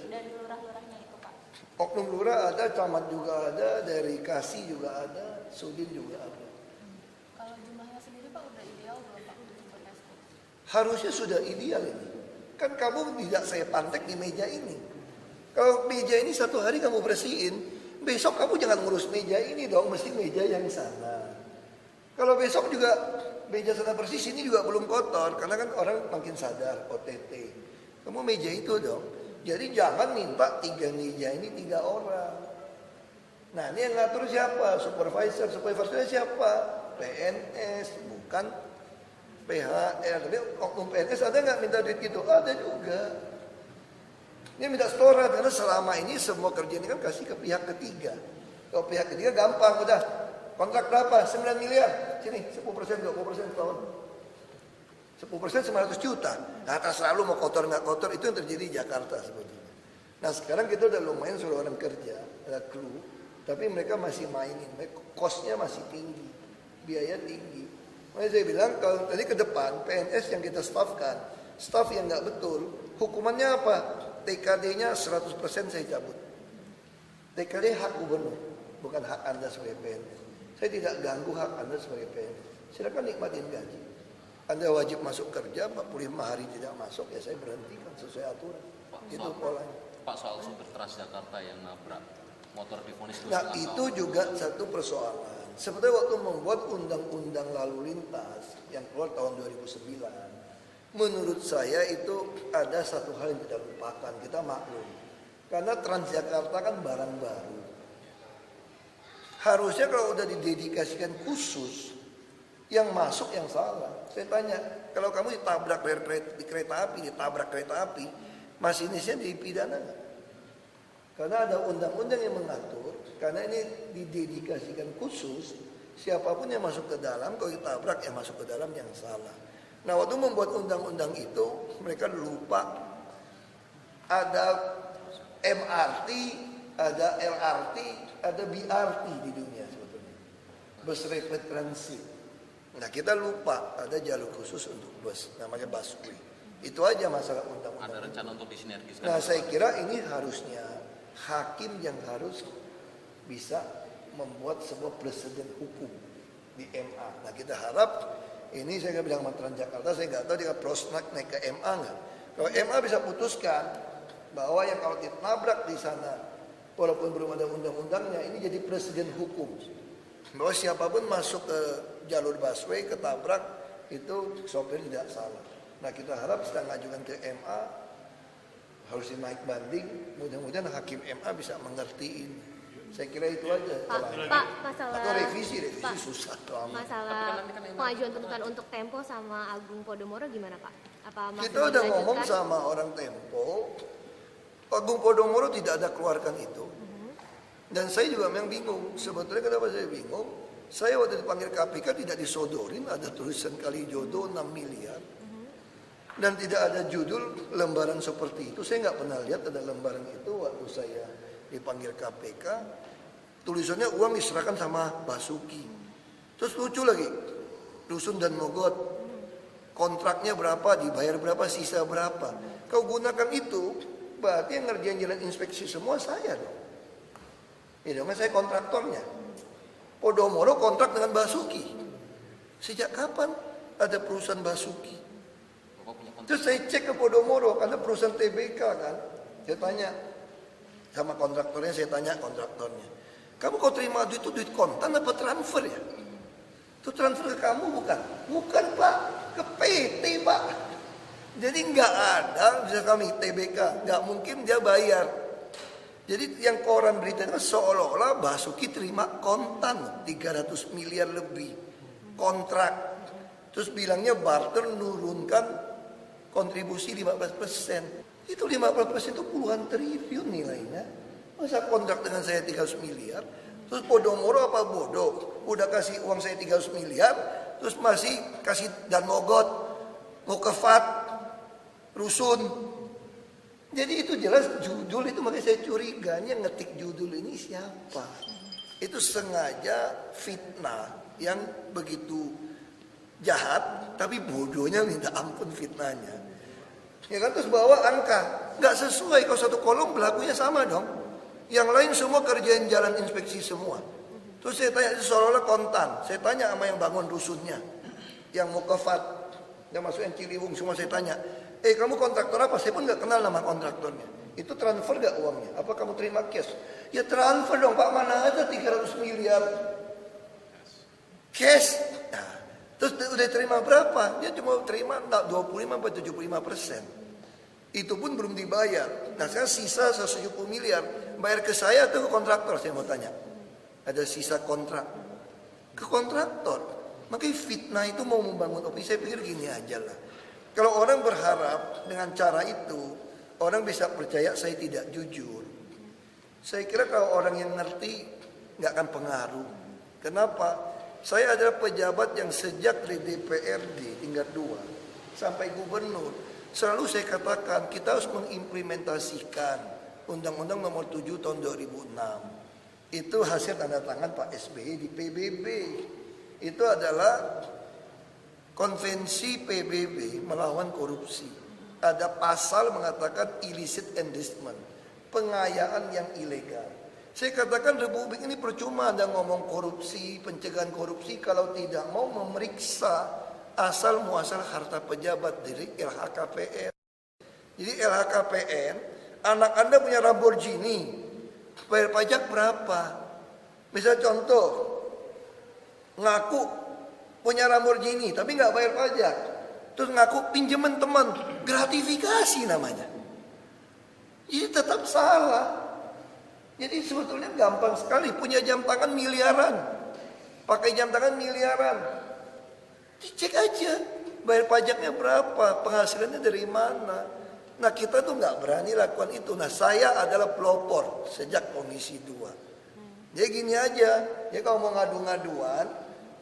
dari lurah-lurahnya itu Pak. Oknum lurah ada, camat juga ada, dari Kasih juga ada, Sudin juga ada. Kalau jumlahnya sendiri Pak udah ideal belum Pak untuk tes? Harusnya sudah ideal ini. Kan kamu tidak saya pantek di meja ini. Kalau meja ini 1 hari kamu bersihin, besok kamu jangan ngurus meja ini dong, mesti meja yang sana. Kalau besok juga meja sana bersih, sini juga belum kotor, karena kan orang makin sadar OTT. Kamu meja itu dong. Jadi jangan minta 3 meja ini 3 orang. Nah ini yang ngatur siapa? Supervisornya siapa? PNS, bukan PHR. Tapi oknum PNS ada nggak minta duit gitu? Ada juga. Ini minta setoran, karena selama ini semua kerja ini kan kasih ke pihak ketiga. Kalau pihak ketiga gampang, udah. Kontrak berapa? 9 miliar. Sini, 10%, 20% setahun. 10% 900 juta. Nah, terserah lu mau kotor nggak kotor, itu yang terjadi di Jakarta sebetulnya. Nah, sekarang kita udah lumayan suruh orang kerja, ada clue. Tapi mereka masih mainin, cost-nya masih tinggi, biaya tinggi. Makanya saya bilang, kalau tadi ke depan, PNS yang kita staffkan, staff yang nggak betul, hukumannya apa? TKD-nya 100% saya cabut. TKD hak gubernur, bukan hak Anda sebagai PNS. Saya tidak ganggu hak Anda sebagai PNS. Silakan nikmatin gaji. Anda wajib masuk kerja, 45 hari tidak masuk, ya saya berhentikan sesuai aturan. Itu polanya. Pak, soal supir Transjakarta yang nabrak motor divonis 2,5 Nah itu juga satu persoalan. Seperti waktu membuat undang-undang lalu lintas yang keluar tahun 2009. Menurut saya itu ada satu hal yang tidak lupakan, kita maklum. Karena Transjakarta kan barang baru. Harusnya kalau udah didedikasikan khusus, yang masuk yang salah. Saya tanya, kalau kamu ditabrak di kereta api, ditabrak kereta api, masinisnya dipidana nggak? Karena ada undang-undang yang mengatur, karena ini didedikasikan khusus, siapapun yang masuk ke dalam, kalau ditabrak yang masuk ke dalam yang salah. Nah waktu membuat undang-undang itu, mereka lupa ada MRT, ada LRT, ada BRT di dunia sebetulnya. Bus Rapid Transit. Nah kita lupa ada jalur khusus untuk bus, namanya busway. Itu aja masalah undang-undang. Ada rencana untuk disinergiskan. Nah saya kira ini harusnya hakim yang harus bisa membuat sebuah presiden hukum di MA. Nah kita harap ini saya nggak bilang sama Transjakarta, saya nggak tahu dia prosnak naik ke MA nggak. Kalau MA bisa putuskan bahwa yang kalau ditabrak di sana, walaupun belum ada undang-undangnya, ini jadi presiden hukum. Bahwa siapapun masuk ke jalur busway, ketabrak, itu sopir tidak salah. Nah kita harap setelah ngajukan ke MA, harus naik banding, mudah-mudahan hakim MA bisa mengertiin. Saya kira itu aja. Pak, masalah atau revisi Pak, susah lama. Masalah pengajuan tuntutan untuk Tempo sama Agung Podomoro gimana Pak? Apa masih Kita udah dilanjutkan? ngomong sama orang Tempo, Agung Podomoro tidak ada keluarkan itu. Dan saya juga memang bingung. Sebetulnya kenapa saya bingung? Saya waktu dipanggil KPK tidak disodorin ada tulisan Kalijodo 6 miliar. Dan tidak ada judul lembaran seperti itu. Saya nggak pernah lihat ada lembaran itu waktu saya dipanggil KPK. Tulisannya uang diserahkan sama Basuki. Terus lucu lagi, Dusun dan Mogot. Kontraknya berapa, dibayar berapa, sisa berapa. Kau gunakan itu, berarti yang ngerjain jalan inspeksi semua saya dong. Ya dong, saya kontraktornya. Podomoro kontrak dengan Basuki. Sejak kapan ada perusahaan Basuki? Terus saya cek ke Podomoro, karena perusahaan TBK kan. Saya tanya sama kontraktornya, saya tanya kontraktornya. Kamu kalau terima duit itu duit kontan apa transfer ya? Itu transfer ke kamu bukan? Bukan Pak, ke PT Pak. Jadi nggak ada, bisa kami TBK, nggak mungkin dia bayar. Jadi yang koran berita itu seolah-olah Basuki terima kontan 300 miliar lebih kontrak. Terus bilangnya barter nurunkan kontribusi 15%. Itu 15% itu puluhan triliun nilainya. Masa kontrak dengan saya 300 miliar? Terus Podomoro apa bodoh? Udah kasih uang saya 300 miliar, terus masih kasih dan mogot, mau ke VAT, rusun. Jadi itu jelas judul itu, makanya saya curiganya ngetik judul ini siapa. Itu sengaja fitnah yang begitu jahat, tapi bodohnya minta ampun fitnahnya. Ya kan, terus bawa angka, nggak sesuai. Kalau satu kolom berlakunya sama dong. Yang lain semua kerjain jalan inspeksi semua. Terus saya tanya, seolah-olah kontan. Saya tanya sama yang bangun rusunnya, yang mau ke VAT, yang masuk yang Ciliwung, semua saya tanya. Kamu kontraktor apa? Saya pun nggak kenal nama kontraktornya. Itu transfer gak uangnya? Apa kamu terima cash? Ya transfer dong Pak, mana ada 300 miliar cash. Nah, terus udah terima berapa? Dia cuma terima 25-75%. Itu pun belum dibayar. Nah sekarang sisa 170 miliar. Bayar ke saya atau ke kontraktor? Saya mau tanya. Ada sisa kontrak ke kontraktor. Makanya fitnah itu mau membangun opini. Saya pikir gini aja lah. Kalau orang berharap dengan cara itu, orang bisa percaya saya tidak jujur. Saya kira kalau orang yang ngerti nggak akan pengaruh. Kenapa? Saya adalah pejabat yang sejak dari DPRD tingkat 2 sampai gubernur, selalu saya katakan kita harus mengimplementasikan Undang-Undang Nomor 7 Tahun 2006. Itu hasil tanda tangan Pak SBY di PBB. Itu adalah konvensi PBB melawan korupsi. Ada pasal mengatakan illicit enrichment, pengayaan yang ilegal. Saya katakan Republik ini percuma Anda ngomong korupsi, pencegahan korupsi kalau tidak mau memeriksa asal muasal harta pejabat dari LHKPN. Jadi LHKPN, anak Anda punya Lamborghini, bayar pajak berapa? Misal contoh, ngaku punya Lamborghini tapi nggak bayar pajak, terus ngaku pinjaman teman, gratifikasi namanya. Jadi tetap salah. Jadi sebetulnya gampang sekali, punya jam tangan miliaran, pakai jam tangan miliaran, dicek aja bayar pajaknya berapa, penghasilannya dari mana. Nah kita tuh nggak berani lakukan itu. Nah saya adalah pelopor sejak Komisi 2. Jadi gini aja, ya kalau mau ngadu-ngaduan,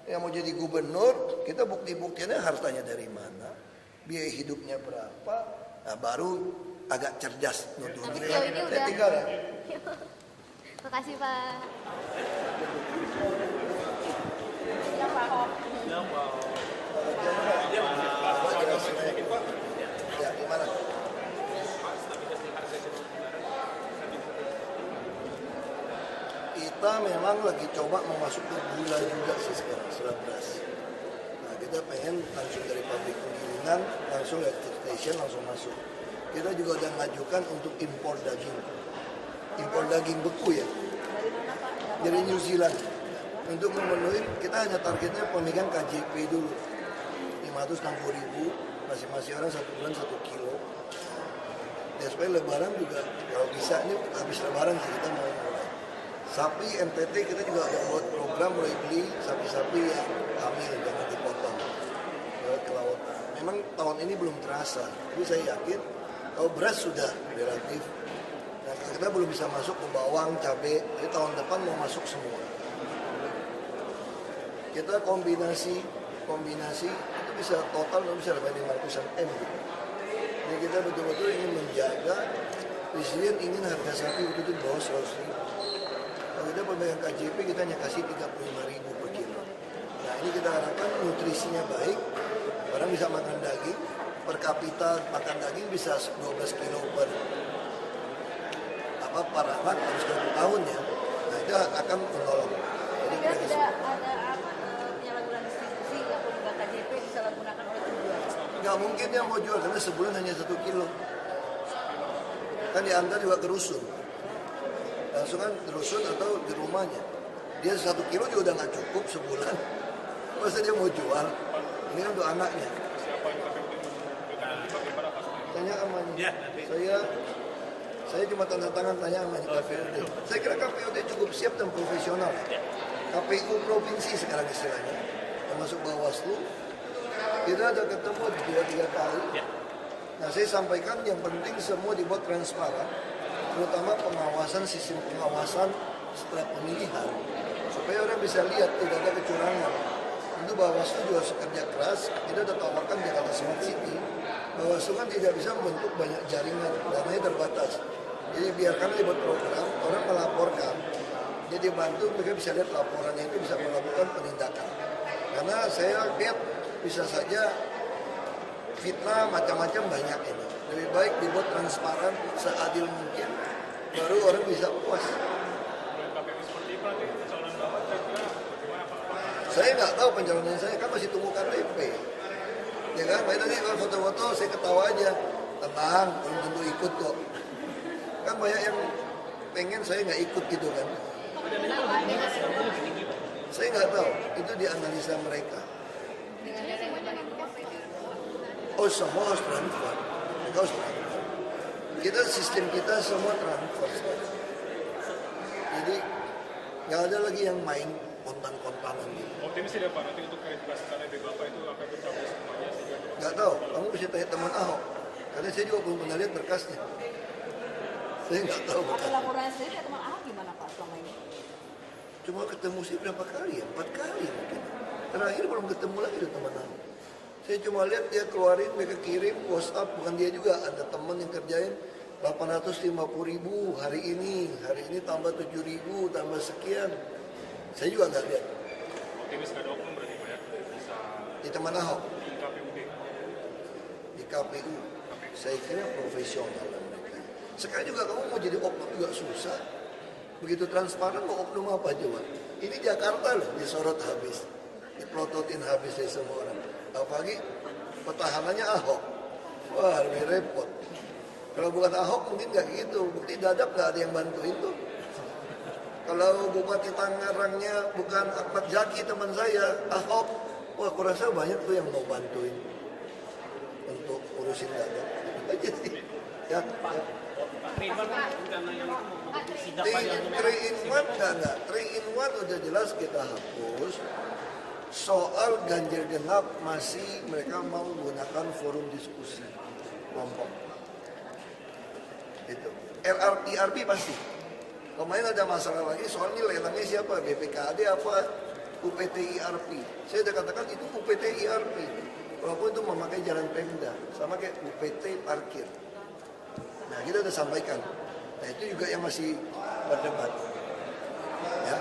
yang mau jadi gubernur, kita bukti-buktinya hartanya dari mana, biaya hidupnya berapa, nah baru agak cerdas nuduhnya. Saya tinggal ya. Makasih Pak. Ya gimana? Kita memang lagi coba memasuk ke gula juga sih sekarang, serat beras. Nah kita pengen langsung dari pabrik penggilingan, langsung lihat station langsung masuk. Kita juga udah ngajukan untuk impor daging beku ya, dari New Zealand. Untuk memenuhi, kita hanya targetnya pemegang KJP dulu 560.000, masing-masing orang 1 bulan 1 kilo. Ya supaya lebaran juga kalau bisa, ini habis lebaran sih kita mau mulai. Sapi NTT kita juga ada buat program mulai beli sapi-sapi yang hamil jangan dipotong lewat kelautan. Memang tahun ini belum terasa, tapi saya yakin kalau beras sudah relatif. Nah, kita belum bisa masuk ke bawang, cabai, jadi tahun depan mau masuk semua. Kita kombinasi itu bisa total bisa lebih 500 M. Jadi kita betul-betul ingin menjaga, presiden ingin harga sapi itu bawah 100.000. Kalau kita pemegang KJP kita hanya kasih 35.000 per kilo. Nah ini kita harapkan nutrisinya baik, orang bisa makan daging, per kapita makan daging bisa 12 kilo per anak harus 20 tahun ya. Nah itu akan menolong. Jadi ada penyalahgunaan distribusi yang pemegang KJP disalahgunakan oleh penjual. Nggak mungkin yang mau jual karena sebulan hanya 1 kilo. Kan diantar juga ke rusun. langsung kan di rusun atau di rumahnya. Dia 1 kilo juga udah nggak cukup sebulan. Masa dia mau jual? Ini kan untuk anaknya. Tanya amannya. Saya cuma tanda tangan tanya amannya KPUD. Saya kira KPUD cukup siap dan profesional. KPU provinsi sekarang istilahnya, termasuk Bawaslu, kita ada ketemu 2-3 kali. Nah, saya sampaikan yang penting semua dibuat transparan, terutama pengawasan, sistem pengawasan setelah pemilihan, supaya orang bisa lihat tidak ada kecurangan. Tentu Bawaslu juga kerja keras, kita sudah tawarkan Jakarta Smart City. Bawaslu kan tidak bisa membentuk banyak jaringan, dananya terbatas. Jadi biarkan dibuat program, orang melaporkan. Jadi bantu mereka bisa lihat laporannya itu bisa melakukan penindakan. Karena saya lihat bisa saja fitnah macam-macam banyak ini. Lebih baik dibuat transparan, seadil mungkin, baru orang bisa puas. Saya nggak tahu pencalonan saya, kan masih tunggu KTP. Ya kan, baik tadi kalau foto-foto saya ketawa aja. Tenang, belum tentu ikut kok. Kan banyak yang pengen saya nggak ikut gitu kan. Saya nggak tahu, itu dianalisa mereka. Oh, semua harus transfer. Mereka harus transfer. Kita sistem kita semua transfer. Jadi nggak ada lagi yang main kontan-kontanan gitu. Optimis tidak Pak nanti untuk verifikasi KTP Bapak itu akan tercapai semuanya? Nggak tahu, kamu bisa tanya teman Ahok. Karena saya juga belum pernah lihat berkasnya. Saya nggak tahu berkasnya. Laporannya sendiri teman Ahok gimana Pak selama ini? Cuma ketemu sih berapa kali ya? 4 kali mungkin. Terakhir belum ketemu lagi dengan teman Ahok. Saya cuma lihat dia keluarin, mereka kirim WhatsApp, bukan dia juga, ada teman yang kerjain 850.000 hari ini tambah 7.000, tambah sekian. Saya juga nggak lihat. Optimis nggak ada oknum berarti Pak ya? Bisa Di teman Ahok, di KPUD? di KPU, saya kira profesional mereka. Sekarang juga kamu mau jadi oknum juga susah. Begitu transparan mau oknum apa coba? Ini Jakarta loh, disorot habis, dipelototin habis dari semua orang. Apalagi petahananya Ahok, wah lebih repot. Kalau bukan Ahok mungkin nggak gitu, bukti dadap nggak ada yang bantuin tuh. Kalau Bupati Tangerangnya bukan Ahmad Zaki teman saya, Ahok, wah aku rasa banyak tuh yang mau bantuin untuk urusin dadap. Aja sih. Ya. 3 in 1 udah jelas kita hapus. Soal ganjil genap masih mereka mau menggunakan forum diskusi kelompok. Itu IRP pasti. Kemarin ada masalah lagi soal ini lelangnya siapa? BPKAD apa UPT IRP? Saya sudah katakan itu UPT IRP. Walaupun itu memakai jalan Pemda, sama kayak UPT parkir. Nah kita sudah sampaikan. Nah itu juga yang masih berdebat. Ya.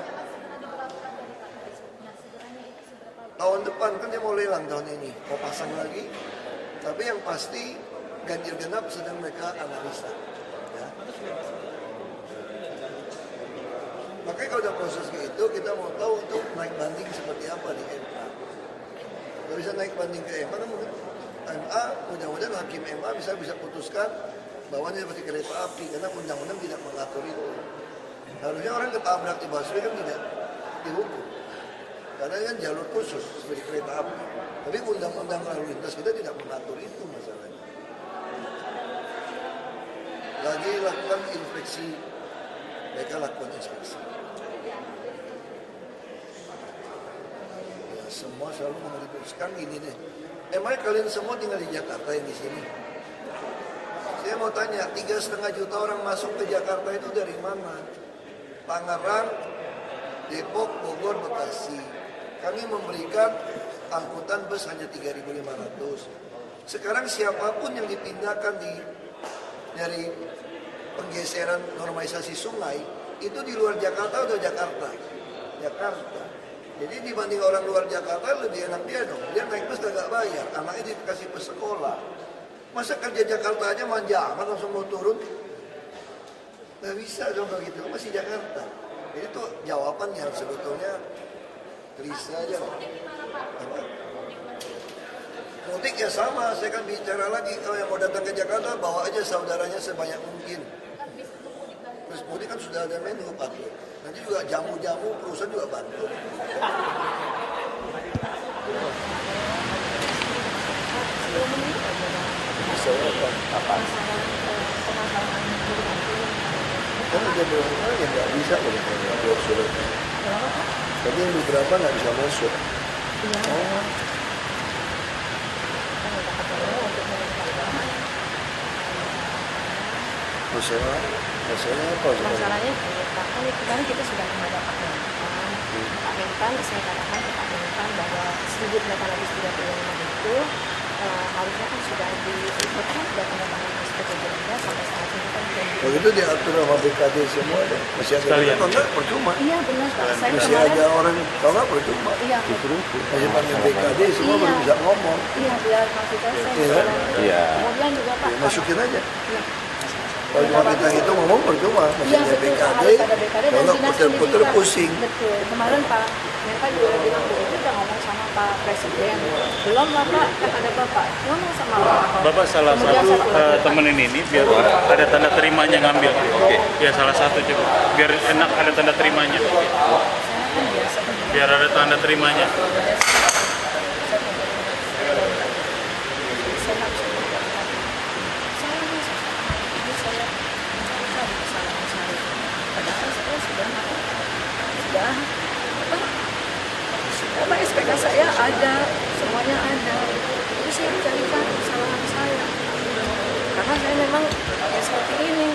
Tahun depan kan dia mau lelang tahun ini, mau pasang lagi. Tapi yang pasti ganjil genap sedang mereka analisa. Ya. Makanya kalau udah proses kayak itu, kita mau tahu untuk naik banding seperti apa di MA. Kalau bisa naik banding ke MA, kan mungkin MA, mudah-mudahan hakim MA bisa putuskan bahwa ini seperti kereta api, karena undang-undang tidak mengatur itu. Harusnya orang ketabrak di busway kan tidak dihukum. Karena ini kan jalur khusus seperti kereta api. Tapi undang-undang lalu lintas kita tidak mengatur itu masalahnya. Lagi lakukan inspeksi, mereka lakukan inspeksi. Ya, semua selalu memutuskan gini deh. Emangnya kalian semua tinggal di Jakarta yang di sini? Saya mau tanya, 3,5 juta orang masuk ke Jakarta itu dari mana? Tangerang, Depok, Bogor, Bekasi. Kami memberikan angkutan bus hanya 3.500. Sekarang siapapun yang dipindahkan dari penggeseran normalisasi sungai, itu di luar Jakarta atau Jakarta? Jakarta. Jadi dibanding orang luar Jakarta lebih enak dia dong. Dia naik bus gak bayar, anaknya dikasih bus sekolah. Masa kerja Jakarta aja manja amat langsung mau turun? Gak bisa dong kalau gitu, masih Jakarta. Jadi itu jawaban yang sebetulnya klise aja. Mudik ya sama, saya kan bicara lagi, kalau yang mau datang ke Jakarta bawa aja saudaranya sebanyak mungkin. Mabes Polri kan sudah ada menu bantu. Nanti juga jamu-jamu perusahaan juga bantu. Bisa apa? Karena ada beberapa yang nggak bisa buat surat. Tapi yang beberapa nggak bisa masuk. Oh. Masalahnya apa? Masalahnya Pak, kan kemarin kita sudah menghadap Pak Mentan. Pak Mentan, saya katakan ke Pak Mentan bahwa 1.835 itu harusnya kan sudah diikutkan sudah tanda tangan SPP Gerindra sampai saat ini kan belum. Kalau itu diatur sama BKD semua deh. Masih ada kalau enggak percuma. Iya benar Pak. Saya masih kemarin, ada orang kalau enggak percuma. Iya. Masih panggil BKD semua belum bisa ngomong. Iya biar masih selesai. Iya. Kemudian juga Pak. Ya, masukin aja. Iya. Kalau cuma kita itu ngomong percuma, masih ada BKD, kalau nggak puter-puter pusing. Betul. Kemarin Pak Menpan juga bilang begitu, udah ngomong sama Pak Presiden. Belum lah Pak, kan ada Bapak. Ngomong sama Bapak. Bapak salah satu temenin ini biar ada tanda terimanya ngambil. Oke. Ya salah satu coba. Biar enak ada tanda terimanya. Biar ada tanda terimanya. Apa SPK saya ada, semuanya ada. Itu saya carikan kesalahan saya. Karena saya memang ya seperti ini,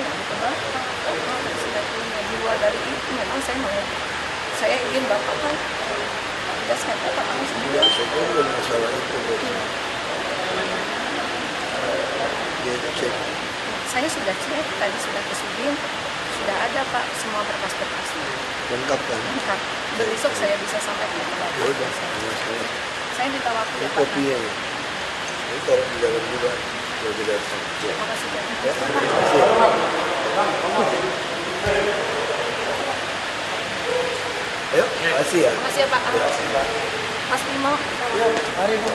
di luar dari itu memang saya ingin Bapak kan tidak saya katakan Tidak, saya kira bukan masalah itu. Dia cek. Saya sudah cek, tadi sudah ke Sudin, sudah ada Pak semua berkas-berkasnya. Lengkap kan? Lengkap. Besok saya bisa sampaikan ke Bapak. Ya udah, Saya minta waktu ya Pak. kopinya ya. Ini taruh di dalam juga. Kalau tidak datang. Terima kasih Pak. Ya, terima kasih. Ayo, kasih ya. Terima kasih ya Pak. Mas Bimo. Mari Bu.